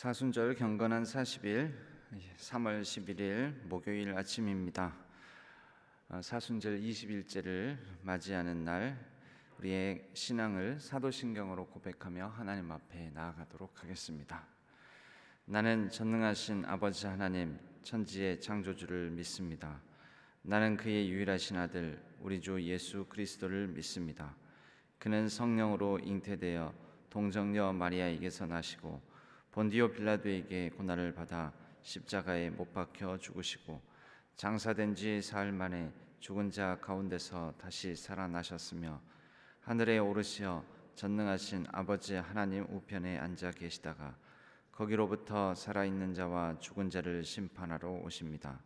사순절 경건한 40일 3월 11일 목요일 아침입니다. 사순절 20일째를 맞이하는 날, 우리의 신앙을 사도신경으로 고백하며 하나님 앞에 나아가도록 하겠습니다. 나는 전능하신 아버지 하나님, 천지의 창조주를 믿습니다. 나는 그의 유일하신 아들 우리 주 예수 그리스도를 믿습니다. 그는 성령으로 잉태되어 동정녀 마리아에게서 나시고 본디오 빌라도에게 고난을 받아 십자가에 못 박혀 죽으시고 장사된 지 사흘 만에 죽은 자 가운데서 다시 살아나셨으며 하늘에 오르시어 전능하신 아버지 하나님 우편에 앉아 계시다가 거기로부터 살아있는 자와 죽은 자를 심판하러 오십니다.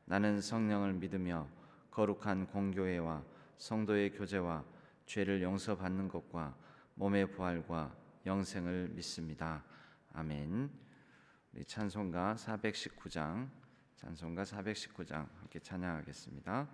나는 성령을 믿으며 거룩한 공교회와 성도의 교제와 죄를 용서받는 것과 몸의 부활과 영생을 믿습니다. 아멘. 우리 찬송가 419장 함께 찬양하겠습니다.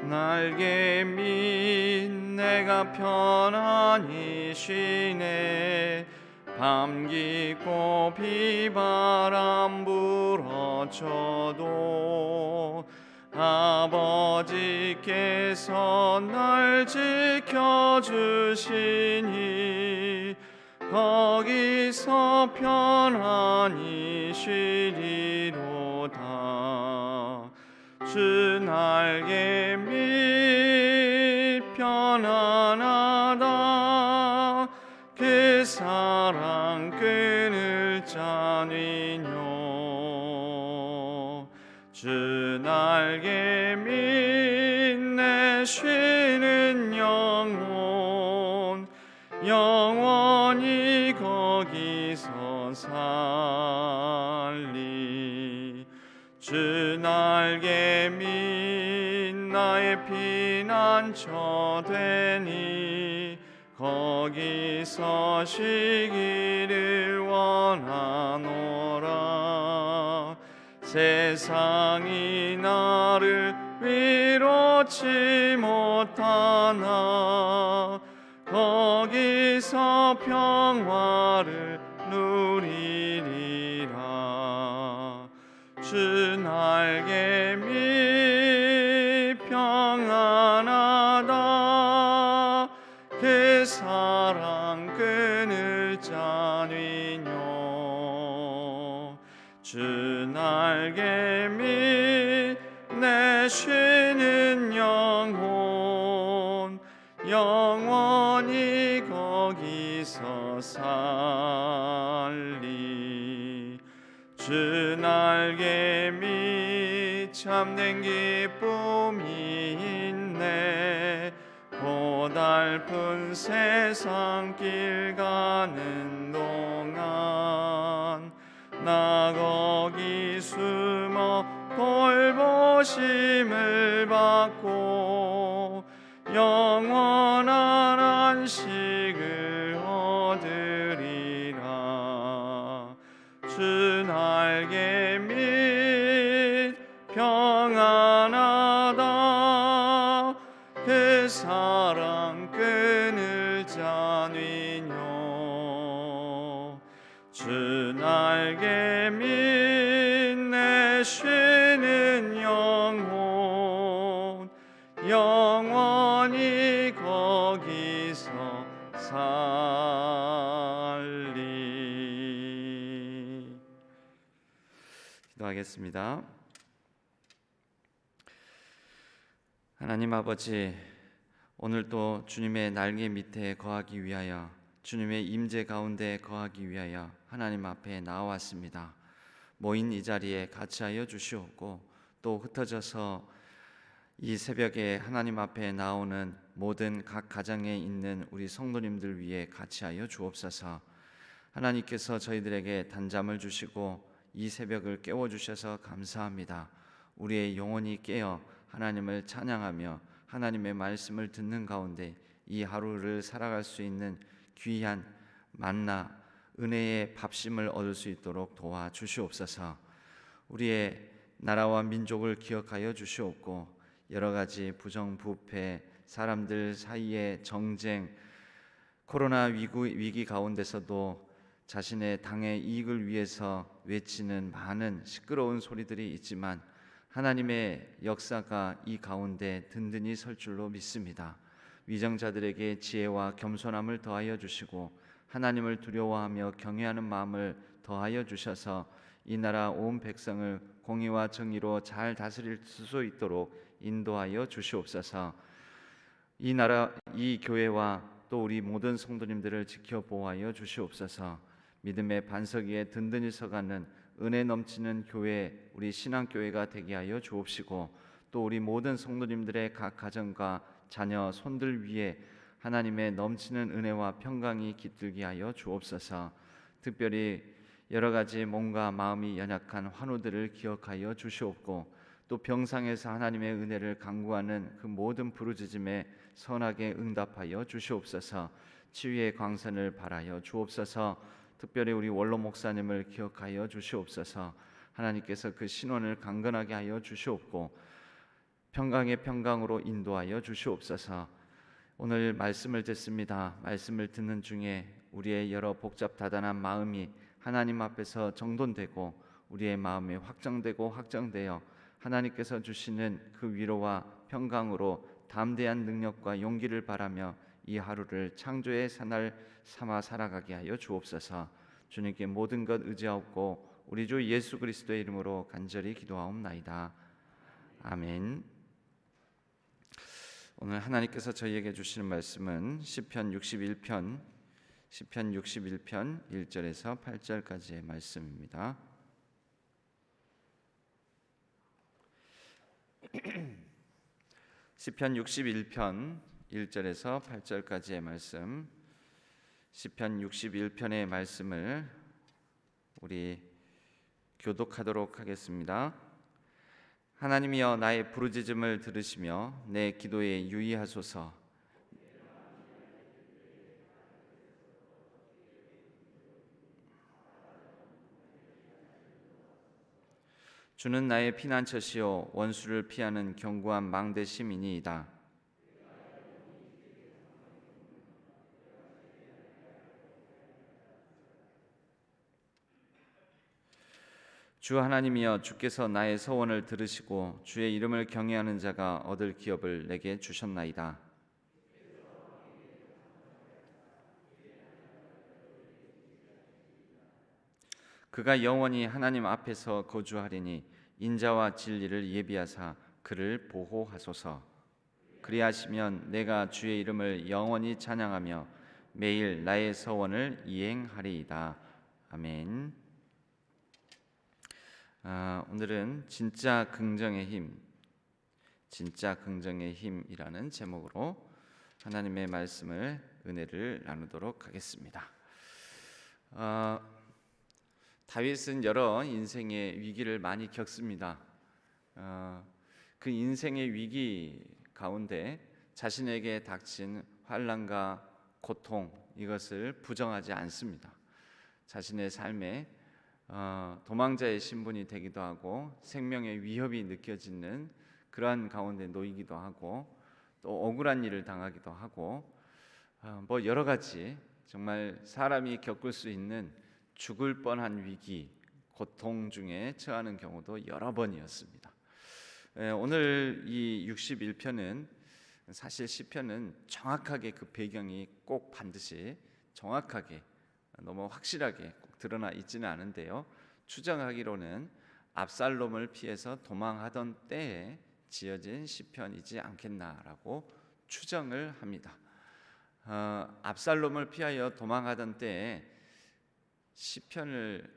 날개 밑 내가 편안히 쉬네. 밤 깊고 비바람 불어쳐도 아버지께서 날 지켜주시니 거기서 편안히 쉬리로다. 주 날개 밑 편안하다. 그 사랑 끊을 자니뇨. 주 날개 밑 내 쉬는 영혼 영원히 거기서 살리. 주 날개 밑 나의 피난처 되니 거기서 쉬기를 원하노라. 세상이 나를 위로치 못하나 거기서 평화를 누리리라. 주 날개 밑 평안하다. 그 사랑 끊을 자니뇨. 주 날개 밑 내 쉬는 영혼 영원히 거기서 살리. 주 날개 밑 참된 기쁨이 있네. 고달픈 세상 길 가는 동안 나 거기 숨어 돌보심을 받고 영원한 안식을 얻으리라. 주 날개 밑 평안하다. 그 사랑 끊을 자니뇨. 주 날개 밑 내 쉬는 영혼 영원히 거기서 살리. 기도하겠습니다. 하나님 아버지, 오늘도 주님의 날개 밑에 거하기 위하여, 주님의 임재 가운데 거하기 위하여 하나님 앞에 나왔습니다. 모인 이 자리에 같이하여 주시옵고, 또 흩어져서 이 새벽에 하나님 앞에 나오는 모든 각 가정에 있는 우리 성도님들 위해 같이하여 주옵소서. 하나님께서 저희들에게 단잠을 주시고 이 새벽을 깨워주셔서 감사합니다. 우리의 영혼이 깨어 하나님을 찬양하며 하나님의 말씀을 듣는 가운데 이 하루를 살아갈 수 있는 귀한 만나 은혜의 밥심을 얻을 수 있도록 도와주시옵소서. 우리의 나라와 민족을 기억하여 주시옵고 여러 가지 부정부패, 사람들 사이의 정쟁, 코로나 위기 가운데서도 자신의 당의 이익을 위해서 외치는 많은 시끄러운 소리들이 있지만 하나님의 역사가 이 가운데 든든히 설 줄로 믿습니다. 위정자들에게 지혜와 겸손함을 더하여 주시고 하나님을 두려워하며 경외하는 마음을 더하여 주셔서 이 나라 온 백성을 공의와 정의로 잘 다스릴 수 있도록 인도하여 주시옵소서. 이 나라, 이 교회와 또 우리 모든 성도님들을 지켜 보호하여 주시옵소서. 믿음의 반석 위에 든든히 서가는 은혜 넘치는 교회, 우리 신앙교회가 되게 하여 주옵시고 또 우리 모든 성도님들의 각 가정과 자녀, 손들 위에 하나님의 넘치는 은혜와 평강이 깃들게 하여 주옵소서. 특별히 여러 가지 몸과 마음이 연약한 환우들을 기억하여 주시옵고 또 병상에서 하나님의 은혜를 간구하는 그 모든 부르짖음에 선하게 응답하여 주시옵소서. 치유의 광선을 발하여 주옵소서. 특별히 우리 원로 목사님을 기억하여 주시옵소서. 하나님께서 그 신원을 강건하게 하여 주시옵고 평강의 평강으로 인도하여 주시옵소서. 오늘 말씀을 듣습니다. 말씀을 듣는 중에 우리의 여러 복잡다단한 마음이 하나님 앞에서 정돈되고 우리의 마음이 확정되고 확정되어 하나님께서 주시는 그 위로와 평강으로 담대한 능력과 용기를 바라며 이 하루를 창조의 사날 삼아 살아가게 하여 주옵소서. 주님께 모든 것 의지하옵고 우리 주 예수 그리스도의 이름으로 간절히 기도하옵나이다. 아멘. 오늘 하나님께서 저희에게 주시는 말씀은 시편 61편 1절에서 8절까지의 말씀입니다. 시편 61편 1절에서 8절까지의 말씀, 시편 61편의 말씀을 우리 교독하도록 하겠습니다. 하나님이여 나의 부르짖음을 들으시며 내 기도에 유의하소서. 주는 나의 피난처시요 원수를 피하는 견고한 망대심이니이다. 주 하나님이여 주께서 나의 서원을 들으시고 주의 이름을 경외하는 자가 얻을 기업을 내게 주셨나이다. 그가 영원히 하나님 앞에서 거주하리니 인자와 진리를 예비하사 그를 보호하소서. 그리하시면 내가 주의 이름을 영원히 찬양하며 매일 나의 서원을 이행하리이다. 아멘. 오늘은 진짜 긍정의 힘이라는 제목으로 하나님의 말씀을 은혜를 나누도록 하겠습니다. 다윗은 여러 인생의 위기를 많이 겪습니다. 그 인생의 위기 가운데 자신에게 닥친 환난과 고통 이것을 부정하지 않습니다. 자신의 삶에 도망자의 신분이 되기도 하고 생명의 위협이 느껴지는 그러한 가운데 놓이기도 하고 또 억울한 일을 당하기도 하고 뭐 여러 가지 정말 사람이 겪을 수 있는 죽을 뻔한 위기, 고통 중에 처하는 경우도 여러 번이었습니다. 오늘 이 61편은 사실 시편은 정확하게 그 배경이 꼭 반드시 정확하게 너무 확실하게 꼭 드러나 있지는 않은데요. 추정하기로는 압살롬을 피해서 도망하던 때에 지어진 시편이지 않겠나라고 추정을 합니다. 압살롬을 피하여 도망하던 때에 시편을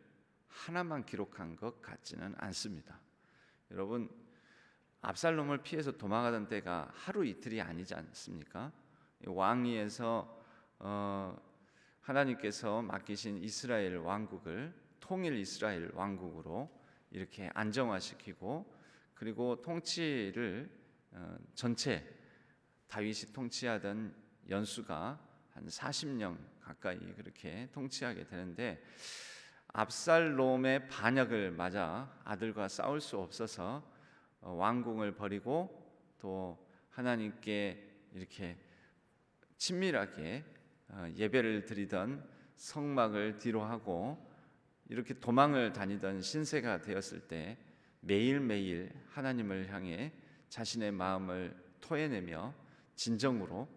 하나만 기록한 것 같지는 않습니다. 여러분, 압살롬을 피해서 도망하던 때가 하루 이틀이 아니지 않습니까? 왕위에서 하나님께서 맡기신 이스라엘 왕국을 통일 이스라엘 왕국으로 이렇게 안정화시키고, 그리고 통치를 전체 다윗이 통치하던 연수가 한 40년 가까이 그렇게 통치하게 되는데, 압살롬의 반역을 맞아 아들과 싸울 수 없어서 왕궁을 버리고 또 하나님께 이렇게 친밀하게 예배를 드리던 성막을 뒤로 하고 이렇게 도망을 다니던 신세가 되었을 때 매일매일 하나님을 향해 자신의 마음을 토해내며 진정으로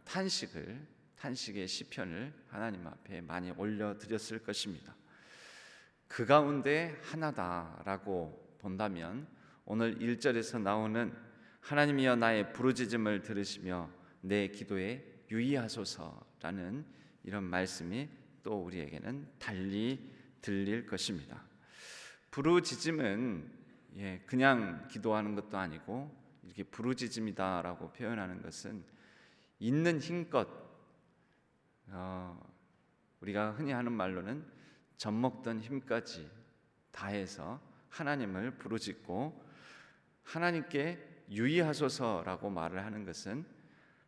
탄식의 시편을 하나님 앞에 많이 올려드렸을 것입니다. 그 가운데 하나다라고 본다면 오늘 1절에서 나오는 하나님이여 나의 부르짖음을 들으시며 내 기도에 유의하소서라는 이런 말씀이 또 우리에게는 달리 들릴 것입니다. 부르짖음은 그냥 기도하는 것도 아니고 이렇게 부르짖음이다라고 표현하는 것은 있는 힘껏 우리가 흔히 하는 말로는 젖먹던 힘까지 다해서 하나님을 부르짖고, 하나님께 유의하소서라고 말을 하는 것은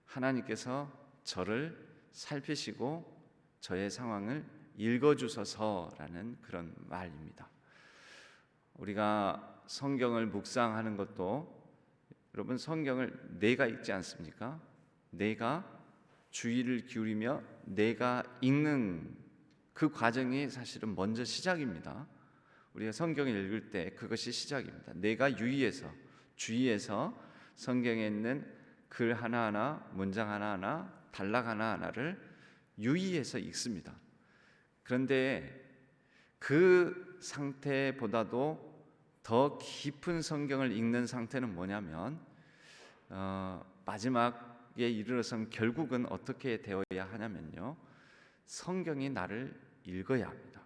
하나님께서 저를 살피시고 저의 상황을 읽어주소서라는 그런 말입니다. 우리가 성경을 묵상하는 것도, 여러분 성경을 내가 읽지 않습니까? 내가 주의를 기울이며 내가 읽는 그 과정이 사실은 먼저 시작입니다. 우리가 성경을 읽을 때 그것이 시작입니다. 내가 유의해서, 주의해서 성경에 있는 글 하나하나, 문장 하나하나, 단락 하나하나를 유의해서 읽습니다. 그런데 그 상태보다도 더 깊은 성경을 읽는 상태는 뭐냐면 마지막에 이르러선 결국은 어떻게 되어야 하냐면요, 성경이 나를 읽어야 합니다.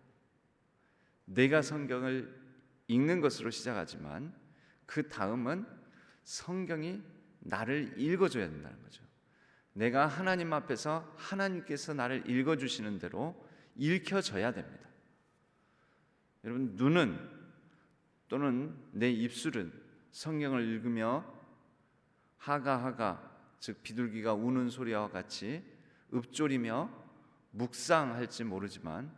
내가 성경을 읽는 것으로 시작하지만 그 다음은 성경이 나를 읽어줘야 된다는 거죠. 내가 하나님 앞에서 하나님께서 나를 읽어주시는 대로 읽혀져야 됩니다. 여러분, 눈은 또는 내 입술은 성경을 읽으며 하가하가, 즉 비둘기가 우는 소리와 같이 읊조리며 묵상할지 모르지만,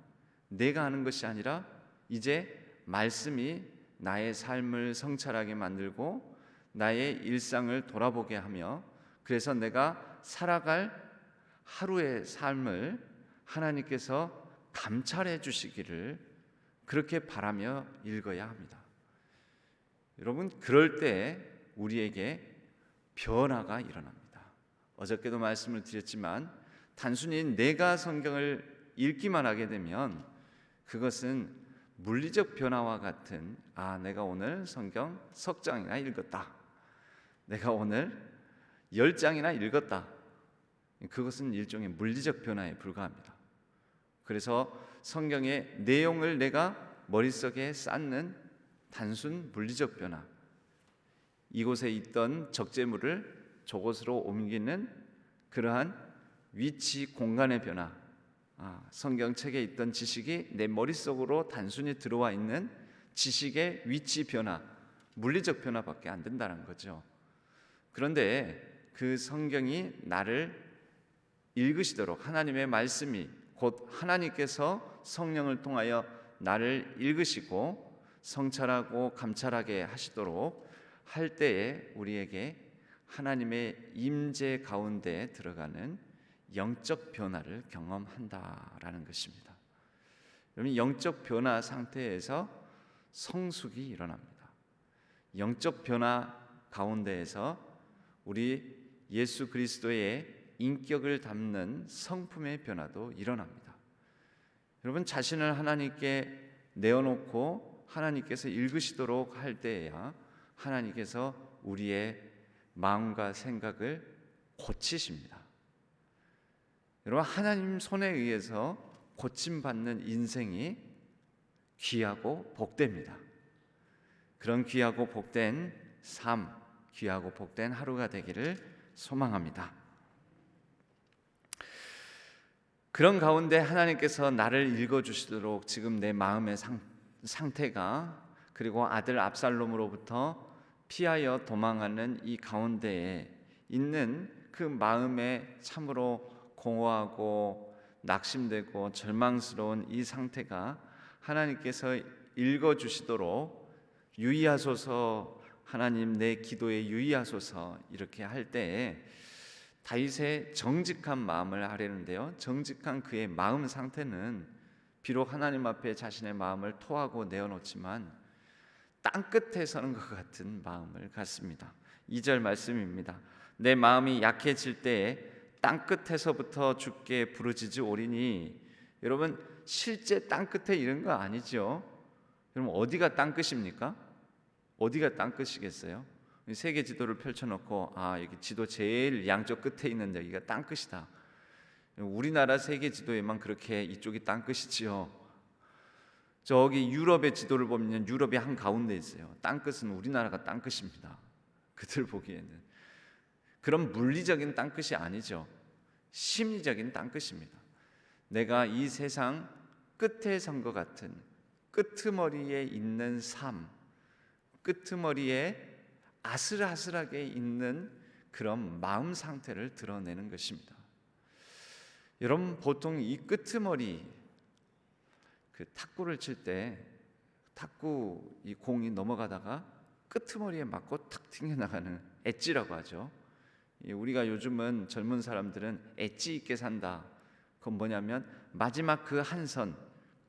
내가 하는 것이 아니라 이제 말씀이 나의 삶을 성찰하게 만들고 나의 일상을 돌아보게 하며, 그래서 내가 살아갈 하루의 삶을 하나님께서 감찰해 주시기를 그렇게 바라며 읽어야 합니다. 여러분, 그럴 때 우리에게 변화가 일어납니다. 어저께도 말씀을 드렸지만 단순히 내가 성경을 읽기만 하게 되면 그것은 물리적 변화와 같은, 내가 오늘 성경 석 장이나 읽었다, 내가 오늘 10장이나 읽었다, 그것은 일종의 물리적 변화에 불과합니다. 그래서 성경의 내용을 내가 머릿속에 쌓는 단순 물리적 변화, 이곳에 있던 적재물을 저곳으로 옮기는 그러한 위치 공간의 변화, 성경책에 있던 지식이 내 머릿속으로 단순히 들어와 있는 지식의 위치 변화, 물리적 변화밖에 안 된다는 거죠. 그런데 그 성경이 나를 읽으시도록, 하나님의 말씀이 곧 하나님께서 성령을 통하여 나를 읽으시고 성찰하고 감찰하게 하시도록 할 때에 우리에게 하나님의 임재 가운데 들어가는 영적 변화를 경험한다라는 것입니다. 여러분, 영적 변화 상태에서 성숙이 일어납니다. 영적 변화 가운데에서 우리 예수 그리스도의 인격을 담는 성품의 변화도 일어납니다. 여러분, 자신을 하나님께 내어놓고 하나님께서 읽으시도록 할 때에야 하나님께서 우리의 마음과 생각을 고치십니다. 여러분, 하나님 손에 의해서 고침받는 인생이 귀하고 복됩니다. 그런 귀하고 복된 삶, 귀하고 복된 하루가 되기를 소망합니다. 그런 가운데 하나님께서 나를 읽어주시도록 지금 내 마음의 상태가, 그리고 아들 압살롬으로부터 피하여 도망하는 이 가운데에 있는 그 마음에 참으로 공허하고 낙심되고 절망스러운 이 상태가 하나님께서 읽어주시도록 유의하소서, 하나님 내 기도에 유의하소서, 이렇게 할 때에 다윗의 정직한 마음을 하려는데요, 정직한 그의 마음 상태는 비록 하나님 앞에 자신의 마음을 토하고 내어놓지만 땅끝에 서는 것 같은 마음을 갖습니다. 2절 말씀입니다. 내 마음이 약해질 때에 땅끝에서부터 주께 부르짖으 오리니. 여러분, 실제 땅끝에 이런 거 아니죠? 여러분, 어디가 땅끝입니까? 어디가 땅끝이겠어요? 세계 지도를 펼쳐놓고 여기 지도 제일 양쪽 끝에 있는데 여기가 땅끝이다. 우리나라 세계 지도에만 그렇게 이쪽이 땅끝이지요. 저기 유럽의 지도를 보면 유럽이 한가운데 있어요. 땅끝은 우리나라가 땅끝입니다. 그들 보기에는. 그런 물리적인 땅끝이 아니죠. 심리적인 땅끝입니다. 내가 이 세상 끝에 선 것 같은, 끄트머리에 있는 삶, 끄트머리에 아슬아슬하게 있는 그런 마음 상태를 드러내는 것입니다. 여러분, 보통 이 끄트머리, 그 탁구를 칠 때 탁구 이 공이 넘어가다가 끄트머리에 맞고 탁 튕겨나가는 엣지라고 하죠. 우리가 요즘은 젊은 사람들은 엣지 있게 산다. 그건 뭐냐면 마지막 그 한 선,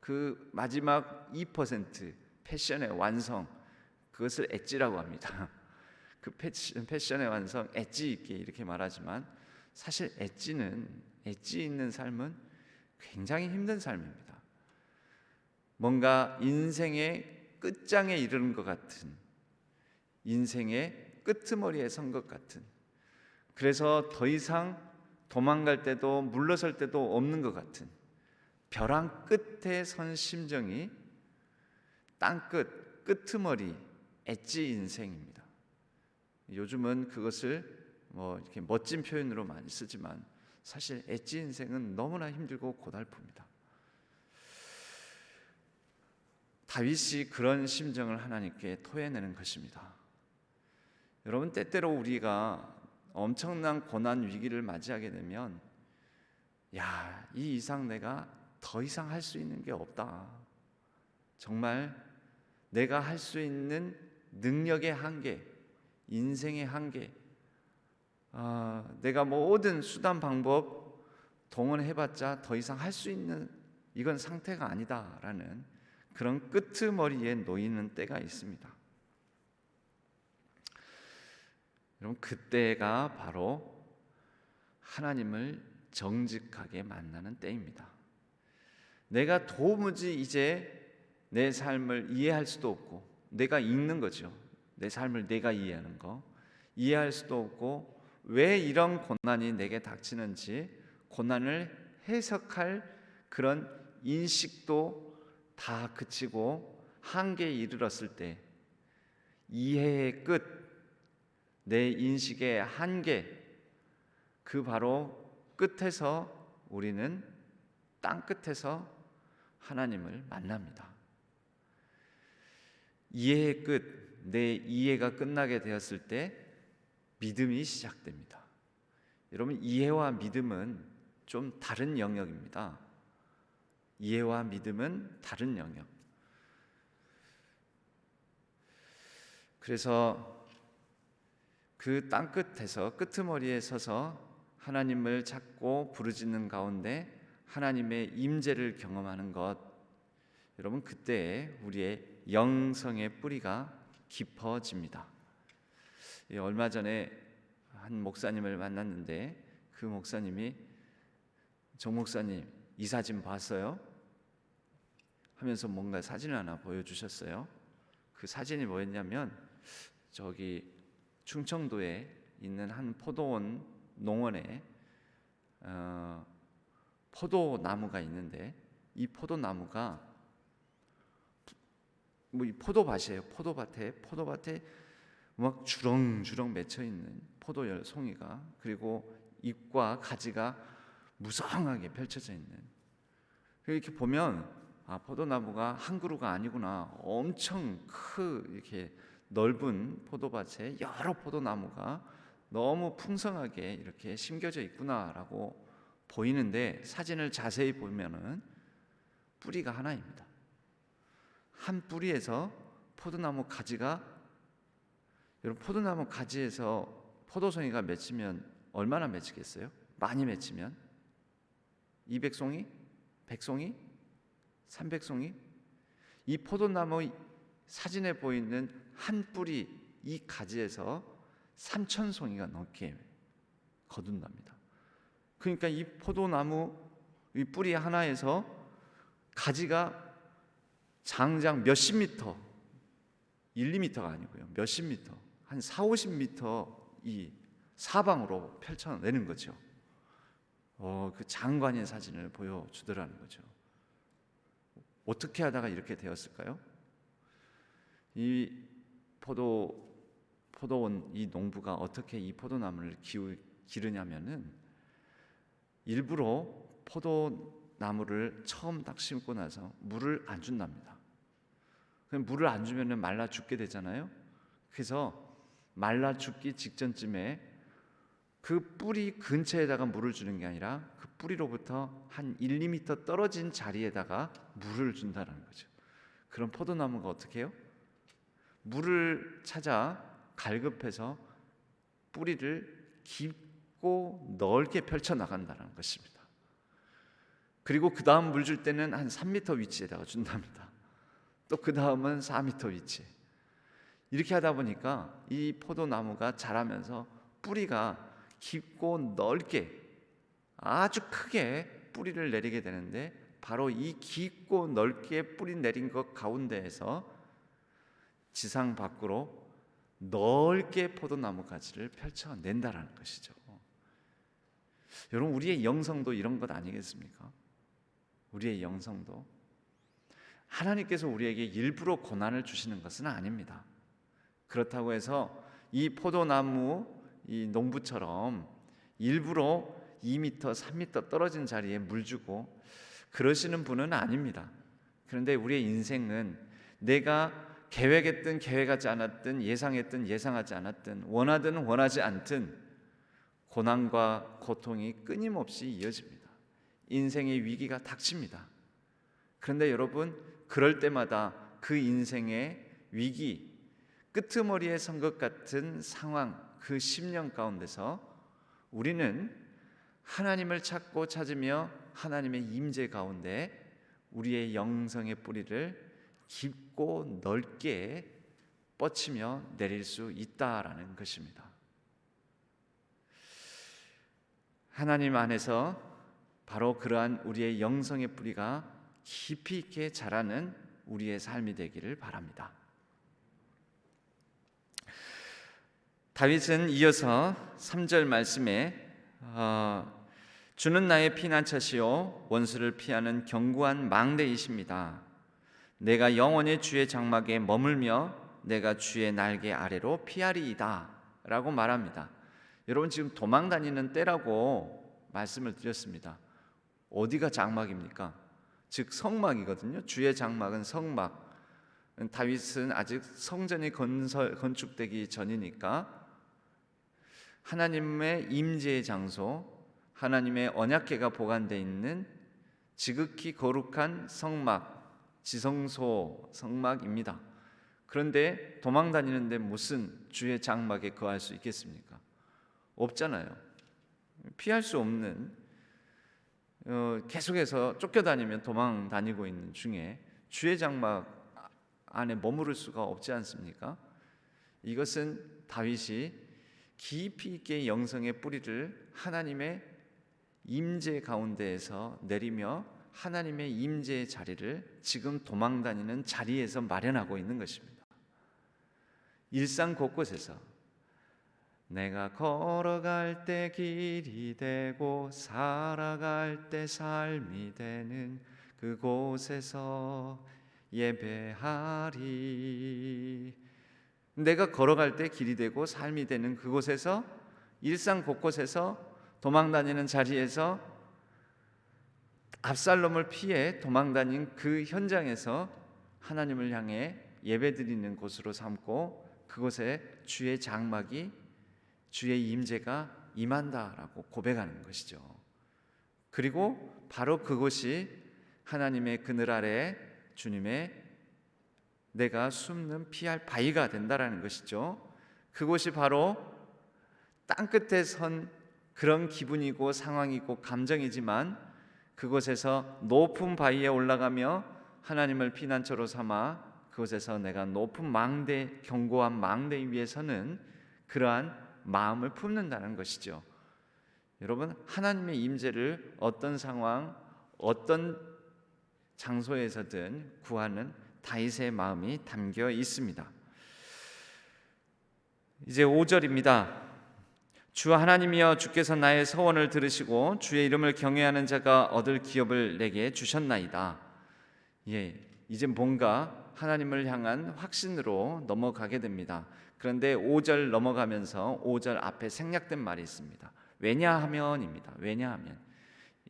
그 마지막 2% 패션의 완성, 그것을 엣지라고 합니다. 그 패션의 완성, 엣지 있게 이렇게 말하지만 사실 엣지 있는 삶은 굉장히 힘든 삶입니다. 뭔가 인생의 끝장에 이르는 것 같은, 인생의 끄트머리에 선 것 같은, 그래서 더 이상 도망갈 때도 물러설 때도 없는 것 같은 벼랑 끝에 선 심정이 땅끝, 끄트머리, 엣지 인생입니다. 요즘은 그것을 이렇게 멋진 표현으로 많이 쓰지만 사실 엣지 인생은 너무나 힘들고 고달픕니다. 다윗이 그런 심정을 하나님께 토해내는 것입니다. 여러분, 때때로 우리가 엄청난 고난 위기를 맞이하게 되면 이 이상 내가 더 이상 할 수 있는 게 없다. 정말 내가 할 수 있는 능력의 한계, 인생의 한계, 내가 모든 수단 방법 동원해봤자 더 이상 할 수 있는 이건 상태가 아니다라는 그런 끄트머리에 놓이는 때가 있습니다. 여러분, 그때가 바로 하나님을 정직하게 만나는 때입니다. 내가 도무지 이제 내 삶을 이해할 수도 없고, 내가 읽는 거죠. 내 삶을 내가 이해하는 거, 이해할 수도 없고, 왜 이런 고난이 내게 닥치는지 고난을 해석할 그런 인식도 다 그치고 한계에 이르렀을 때, 이해의 끝, 내 인식의 한계, 그 바로 끝에서 우리는 땅 끝에서 하나님을 만납니다. 이해의 끝, 내 이해가 끝나게 되었을 때 믿음이 시작됩니다. 여러분, 이해와 믿음은 좀 다른 영역입니다. 이해와 믿음은 다른 영역. 그래서 그 땅끝에서 끄트머리에 서서 하나님을 찾고 부르짖는 가운데 하나님의 임재를 경험하는 것, 여러분, 그때 우리의 영성의 뿌리가 깊어집니다. 얼마 전에 한 목사님을 만났는데 그 목사님이 정 목사님, 이 사진 봤어요? 하면서 뭔가 사진을 하나 보여주셨어요. 그 사진이 뭐였냐면 저기 충청도에 있는 한 포도원 농원에 포도나무가 있는데, 이 포도나무가 이 포도밭이에요. 포도밭에 막 주렁주렁 맺혀 있는 포도 송이가, 그리고 잎과 가지가 무성하게 펼쳐져 있는. 이렇게 보면 포도나무가 한 그루가 아니구나. 엄청 이렇게 넓은 포도밭에 여러 포도나무가 너무 풍성하게 이렇게 심겨져 있구나라고 보이는데, 사진을 자세히 보면은 뿌리가 하나입니다. 한 뿌리에서 포도나무 가지가, 여러분 포도나무 가지에서 포도송이가 맺히면 얼마나 맺히겠어요? 많이 맺히면 200송이? 100송이? 300송이? 이 포도나무 사진에 보이는 한 뿌리 이 가지에서 3000송이가 넘게 거둔답니다. 그러니까 이 포도나무 이 뿌리 하나에서 가지가 장장 몇십 미터, 1, 2미터가 아니고요, 몇십 미터, 한 4, 50미터 이 사방으로 펼쳐내는 거죠. 그 장관의 사진을 보여주더라는 거죠. 어떻게 하다가 이렇게 되었을까요? 이 포도원 이 농부가 어떻게 이 포도나무를 기르냐면은, 일부러 포도나무를 처음 딱 심고 나서 물을 안 준답니다. 그럼 물을 안 주면은 말라 죽게 되잖아요. 그래서 말라 죽기 직전쯤에 그 뿌리 근처에다가 물을 주는 게 아니라 그 뿌리로부터 한 1, 2미터 떨어진 자리에다가 물을 준다는 거죠. 그럼 포도나무가 어떻게 해요? 물을 찾아 갈급해서 뿌리를 깊고 넓게 펼쳐 나간다는 것입니다. 그리고 그 다음 물 줄 때는 한 3미터 위치에다가 준답니다. 또 그 다음은 4미터 위치. 이렇게 하다 보니까 이 포도나무가 자라면서 뿌리가 깊고 넓게 아주 크게 뿌리를 내리게 되는데, 바로 이 깊고 넓게 뿌리 내린 것 가운데에서 지상 밖으로 넓게 포도나무 가지를 펼쳐낸다라는 것이죠. 여러분, 우리의 영성도 이런 것 아니겠습니까? 우리의 영성도 하나님께서 우리에게 일부러 고난을 주시는 것은 아닙니다. 그렇다고 해서 이 포도나무 이 농부처럼 일부러 2미터, 3미터 떨어진 자리에 물 주고 그러시는 분은 아닙니다. 그런데 우리의 인생은 내가 계획했든 계획하지 않았든, 예상했든 예상하지 않았든, 원하든 원하지 않든 고난과 고통이 끊임없이 이어집니다. 인생의 위기가 닥칩니다. 그런데 여러분, 그럴 때마다 그 인생의 위기, 끄트머리에 선 것 같은 상황, 그 10년 가운데서 우리는 하나님을 찾고 찾으며 하나님의 임재 가운데 우리의 영성의 뿌리를 깊고 넓게 뻗치며 내릴 수 있다라는 것입니다. 하나님 안에서 바로 그러한 우리의 영성의 뿌리가 깊이 있게 자라는 우리의 삶이 되기를 바랍니다. 다윗은 이어서 3절 말씀에 주는 나의 피난처시요 원수를 피하는 견고한 망대이십니다. 내가 영원히 주의 장막에 머물며 내가 주의 날개 아래로 피하리이다 라고 말합니다. 여러분, 지금 도망 다니는 때라고 말씀을 드렸습니다. 어디가 장막입니까? 즉 성막이거든요. 주의 장막은 성막. 다윗은 아직 성전이 건축되기 전이니까 하나님의 임재의 장소, 하나님의 언약궤가 보관되어 있는 지극히 거룩한 성막, 지성소 성막입니다. 그런데 도망 다니는데 무슨 주의 장막에 거할 수 있겠습니까? 없잖아요. 피할 수 없는, 계속해서 쫓겨다니면 도망 다니고 있는 중에 주의 장막 안에 머무를 수가 없지 않습니까? 이것은 다윗이 깊이 있게 영성의 뿌리를 하나님의 임재 가운데에서 내리며 하나님의 임재의 자리를 지금 도망 다니는 자리에서 마련하고 있는 것입니다. 일상 곳곳에서 내가 걸어갈 때 길이 되고 살아갈 때 삶이 되는 그곳에서 예배하리. 내가 걸어갈 때 길이 되고 삶이 되는 그곳에서, 일상 곳곳에서, 도망다니는 자리에서 압살롬을 피해 도망다닌 그 현장에서 하나님을 향해 예배드리는 곳으로 삼고 그곳에 주의 장막이, 주의 임재가 임한다라고 고백하는 것이죠. 그리고 바로 그곳이 하나님의 그늘 아래 주님의 내가 숨는 피할 바위가 된다라는 것이죠. 그곳이 바로 땅끝에 선 그런 기분이고 상황이고 감정이지만 그곳에서 높은 바위에 올라가며 하나님을 피난처로 삼아 그곳에서 내가 높은 망대, 견고한 망대 위에서는 그러한 마음을 품는다는 것이죠. 여러분, 하나님의 임재를 어떤 상황, 어떤 장소에서든 구하는 다윗의 마음이 담겨 있습니다. 이제 5절입니다. 주 하나님이여, 주께서 나의 서원을 들으시고 주의 이름을 경외하는 자가 얻을 기업을 내게 주셨나이다. 이제 뭔가 하나님을 향한 확신으로 넘어가게 됩니다. 그런데 5절 넘어가면서 5절 앞에 생략된 말이 있습니다. 왜냐하면입니다. 왜냐하면.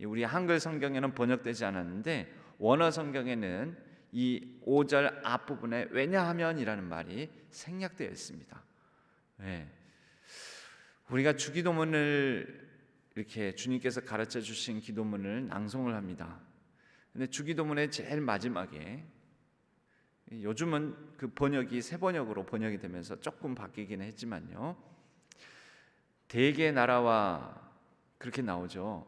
우리 한글 성경에는 번역되지 않았는데 원어 성경에는 이 5절 앞부분에 왜냐하면이라는 말이 생략되어 있습니다. 우리가 주기도문을 이렇게 주님께서 가르쳐 주신 기도문을 낭송을 합니다. 근데 주기도문의 제일 마지막에, 요즘은 그 번역이 새 번역으로 번역이 되면서 조금 바뀌긴 했지만요, 대개 나라와 그렇게 나오죠.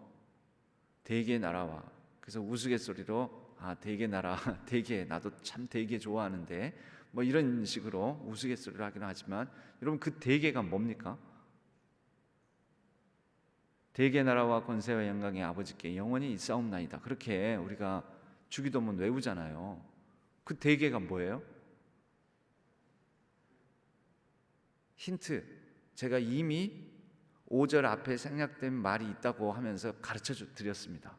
대개 나라와. 그래서 우스갯소리로 대개 나라, 대개, 나도 참 대개 좋아하는데 뭐 이런 식으로 우스갯소리를 하긴 하지만, 여러분 그 대개가 뭡니까? 대개 나라와 권세와 영광의 아버지께 영원히 있사옵나이다. 그렇게 우리가 주기도문 외우잖아요. 그 대개가 뭐예요? 힌트, 제가 이미 5절 앞에 생략된 말이 있다고 하면서 가르쳐 드렸습니다.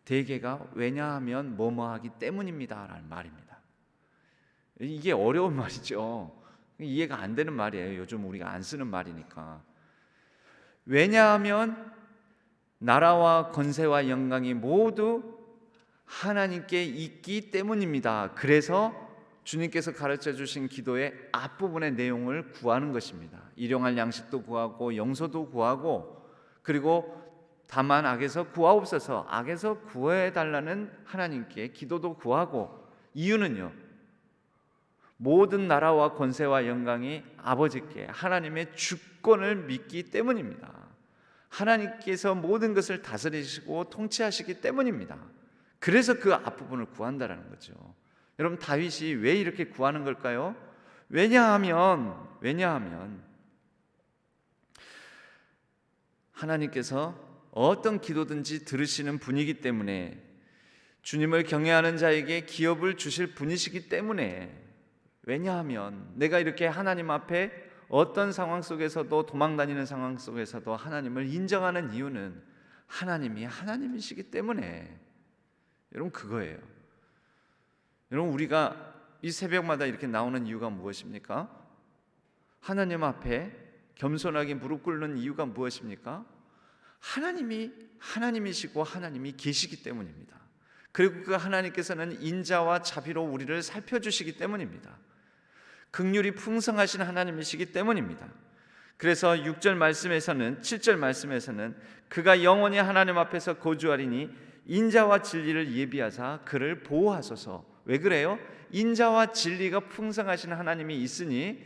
대개가 왜냐하면 뭐뭐하기 때문입니다 라는 말입니다. 이게 어려운 말이죠. 이해가 안 되는 말이에요. 요즘 우리가 안 쓰는 말이니까. 왜냐하면 나라와 권세와 영광이 모두 하나님께 있기 때문입니다. 그래서 주님께서 가르쳐 주신 기도의 앞부분의 내용을 구하는 것입니다. 일용할 양식도 구하고 영소도 구하고, 그리고 다만 악에서 구하옵소서, 악에서 구해달라는 하나님께 기도도 구하고, 이유는요, 모든 나라와 권세와 영광이 아버지께, 하나님의 주권을 믿기 때문입니다. 하나님께서 모든 것을 다스리시고 통치하시기 때문입니다. 그래서 그 앞부분을 구한다라는 거죠. 여러분, 다윗이 왜 이렇게 구하는 걸까요? 왜냐하면 하나님께서 어떤 기도든지 들으시는 분이기 때문에, 주님을 경외하는 자에게 기업을 주실 분이시기 때문에, 왜냐하면 내가 이렇게 하나님 앞에 어떤 상황 속에서도, 도망다니는 상황 속에서도 하나님을 인정하는 이유는 하나님이 하나님이시기 때문에, 여러분 그거예요. 여러분, 우리가 이 새벽마다 이렇게 나오는 이유가 무엇입니까? 하나님 앞에 겸손하게 무릎 꿇는 이유가 무엇입니까? 하나님이 하나님이시고 하나님이 계시기 때문입니다. 그리고 그 하나님께서는 인자와 자비로 우리를 살펴주시기 때문입니다. 긍휼이 풍성하신 하나님이시기 때문입니다. 그래서 6절 말씀에서는, 7절 말씀에서는 그가 영원히 하나님 앞에서 거주하리니 인자와 진리를 예비하사 그를 보호하소서. 왜 그래요? 인자와 진리가 풍성하신 하나님이 있으니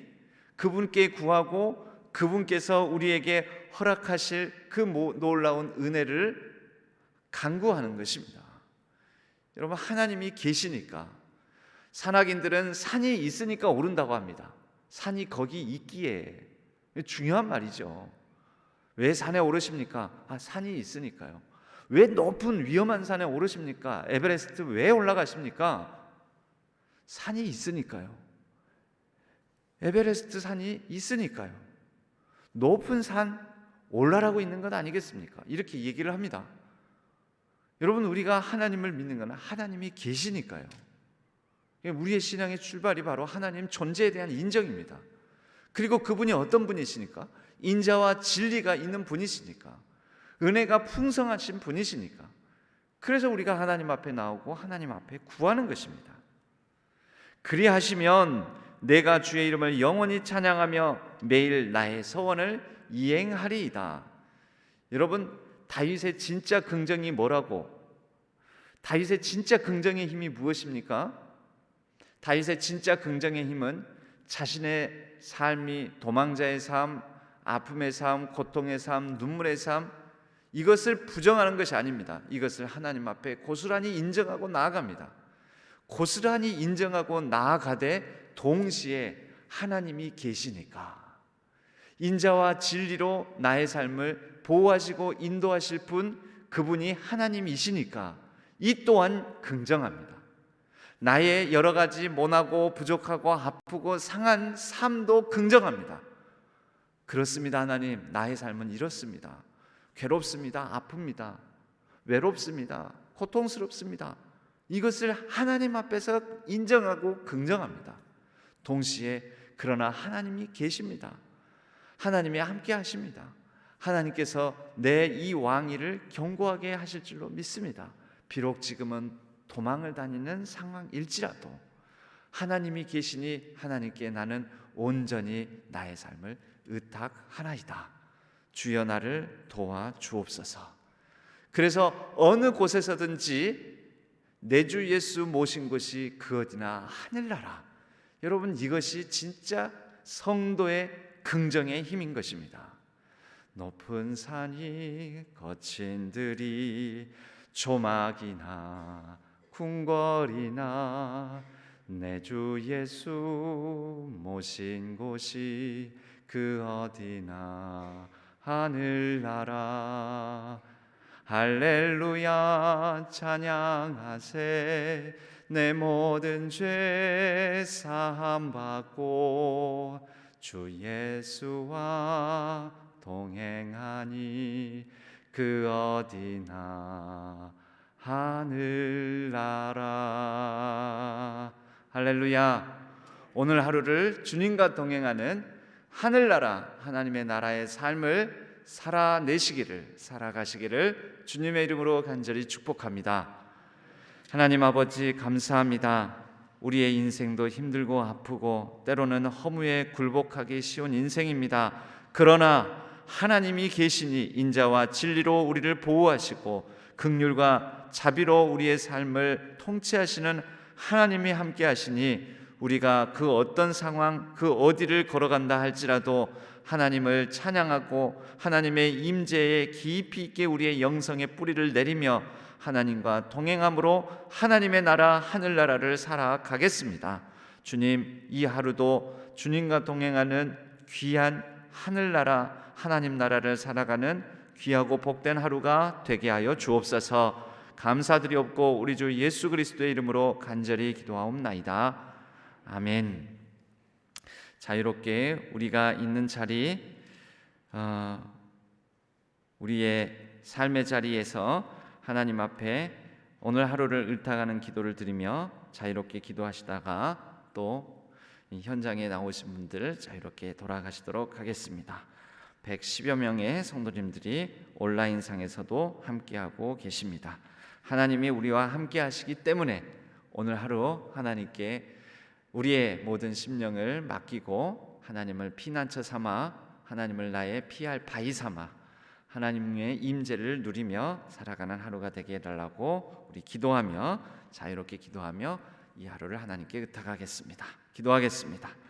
그분께 구하고 그분께서 우리에게 허락하실 그 놀라운 은혜를 간구하는 것입니다. 여러분, 하나님이 계시니까, 산악인들은 산이 있으니까 오른다고 합니다. 산이 거기 있기에. 중요한 말이죠. 왜 산에 오르십니까? 산이 있으니까요. 왜 높은 위험한 산에 오르십니까? 에베레스트 왜 올라가십니까? 산이 있으니까요. 에베레스트 산이 있으니까요. 높은 산 올라라고 있는 것 아니겠습니까? 이렇게 얘기를 합니다. 여러분, 우리가 하나님을 믿는 건 하나님이 계시니까요. 우리의 신앙의 출발이 바로 하나님 존재에 대한 인정입니다. 그리고 그분이 어떤 분이시니까? 인자와 진리가 있는 분이시니까, 은혜가 풍성하신 분이시니까, 그래서 우리가 하나님 앞에 나오고 하나님 앞에 구하는 것입니다. 그리하시면 내가 주의 이름을 영원히 찬양하며 매일 나의 서원을 이행하리이다. 여러분, 다윗의 진짜 긍정이 뭐라고? 다윗의 진짜 긍정의 힘이 무엇입니까? 다윗의 진짜 긍정의 힘은 자신의 삶이 도망자의 삶, 아픔의 삶, 고통의 삶, 눈물의 삶, 이것을 부정하는 것이 아닙니다. 이것을 하나님 앞에 고스란히 인정하고 나아갑니다. 고스란히 인정하고 나아가되 동시에 하나님이 계시니까, 인자와 진리로 나의 삶을 보호하시고 인도하실 분, 그분이 하나님이시니까 이 또한 긍정합니다. 나의 여러 가지 모나고 부족하고 아프고 상한 삶도 긍정합니다. 그렇습니다. 하나님, 나의 삶은 이렇습니다. 괴롭습니다. 아픕니다. 외롭습니다. 고통스럽습니다. 이것을 하나님 앞에서 인정하고 긍정합니다. 동시에 그러나 하나님이 계십니다. 하나님이 함께 하십니다. 하나님께서 내 이 왕위를 견고하게 하실 줄로 믿습니다. 비록 지금은 도망을 다니는 상황일지라도 하나님이 계시니 하나님께 나는 온전히 나의 삶을 의탁하나이다. 주여 나를 도와 주옵소서. 그래서 어느 곳에서든지 내 주 예수 모신 곳이 그 어디나 하늘나라. 여러분, 이것이 진짜 성도의 긍정의 힘인 것입니다. 높은 산이 거친 들이 조막이나 궁궐이나 내 주 예수 모신 곳이 그 어디나 하늘나라. 할렐루야 찬양하세. 내 모든 죄 사함 받고 주 예수와 동행하니 그 어디나 하늘나라. 할렐루야. 오늘 하루를 주님과 동행하는 하늘나라, 하나님의 나라의 삶을 살아가시기를 주님의 이름으로 간절히 축복합니다. 하나님 아버지, 감사합니다. 우리의 인생도 힘들고 아프고 때로는 허무에 굴복하기 쉬운 인생입니다. 그러나 하나님이 계시니 인자와 진리로 우리를 보호하시고 긍휼과 자비로 우리의 삶을 통치하시는 하나님이 함께 하시니 우리가 그 어떤 상황, 그 어디를 걸어간다 할지라도 하나님을 찬양하고 하나님의 임재에 깊이 있게 우리의 영성의 뿌리를 내리며 하나님과 동행함으로 하나님의 나라, 하늘나라를 살아가겠습니다. 주님, 이 하루도 주님과 동행하는 귀한 하늘나라, 하나님 나라를 살아가는 귀하고 복된 하루가 되게 하여 주옵소서. 감사드리옵고 우리 주 예수 그리스도의 이름으로 간절히 기도하옵나이다. 아멘. 자유롭게 우리가 있는 자리, 우리의 삶의 자리에서 하나님 앞에 오늘 하루를 의탁하는 기도를 드리며 자유롭게 기도하시다가 또 현장에 나오신 분들 자유롭게 돌아가시도록 하겠습니다. 110여 명의 성도님들이 온라인상에서도 함께하고 계십니다. 하나님이 우리와 함께 하시기 때문에 오늘 하루 하나님께 우리의 모든 심령을 맡기고 하나님을 피난처 삼아, 하나님을 나의 피할 바위 삼아 하나님의 임재를 누리며 살아가는 하루가 되게 해달라고 우리 기도하며 자유롭게 기도하며 이 하루를 하나님께 의탁하겠습니다. 기도하겠습니다.